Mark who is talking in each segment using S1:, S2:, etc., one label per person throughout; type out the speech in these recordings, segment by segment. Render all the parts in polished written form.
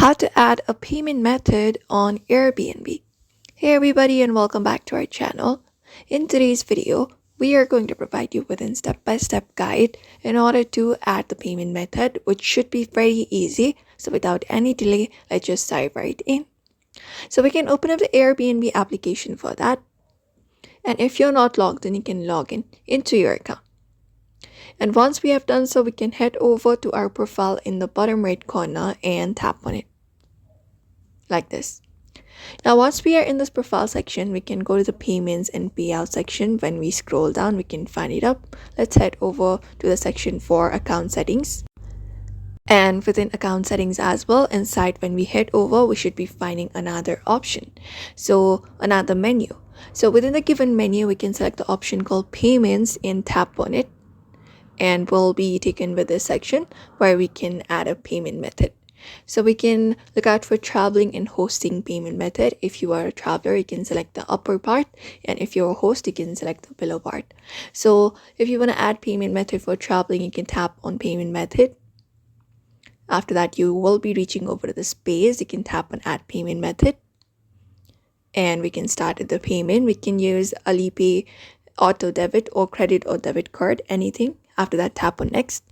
S1: How to add a payment method on Airbnb. Hey everybody, and welcome back to our channel. In today's video, we are going to provide you with a step-by-step guide in order to add the payment method, which should be very easy. So without any delay, let's just dive right in. So we can open up the Airbnb application for that. And if you're not logged in, you can log in into your account. And once we have done so, we can head over to our profile in the bottom right corner and tap on it like this. Now, once we are in this profile section, we can go to the payments and payout section. When we scroll down, we can find it up. Let's head over to the section for account settings. And within account settings as well, inside when we head over, we should be finding another option. So another menu. So within the given menu, we can select the option called payments and tap on it. And we'll be taken with this section where we can add a payment method. So we can look out for traveling and hosting payment method. If you are a traveler, you can select the upper part, and if you're a host, you can select the below part. So if you want to add payment method for traveling, you can tap on payment method. After that, you will be reaching over to the space. You can tap on add payment method, and we can start the payment. We can use Alipay, auto debit, or credit or debit card, anything. After that, tap on next.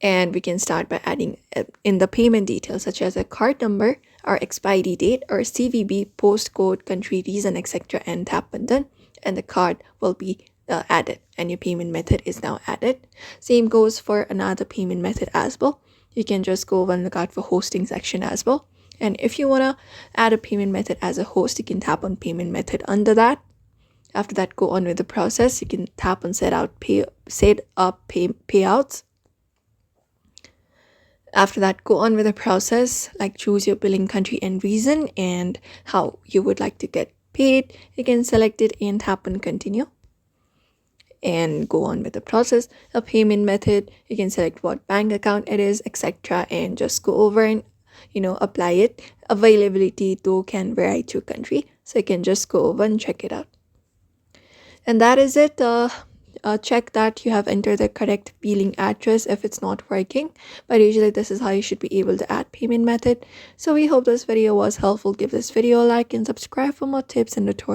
S1: And we can start by adding in the payment details such as a card number, our expiry date, our CVV, postcode, country, reason, etc. and tap on done. And the card will be added and your payment method is now added. Same goes for another payment method as well. You can just go and look out for hosting section as well. And if you want to add a payment method as a host, you can tap on payment method under that. After that, go on with the process. You can tap on set up payouts. After that, go on with the process, like choose your billing country and reason and how you would like to get paid. You can select it and tap on continue and go on with the process. A payment method, you can select what bank account it is, etc. and just go over and apply it. Availability though can vary to country, so you can just go over and check it out. And that is it. Check that you have entered the correct billing address if it's not working, but usually this is how you should be able to add payment method. So we hope this video was helpful. Give this video a like and subscribe for more tips and tutorials.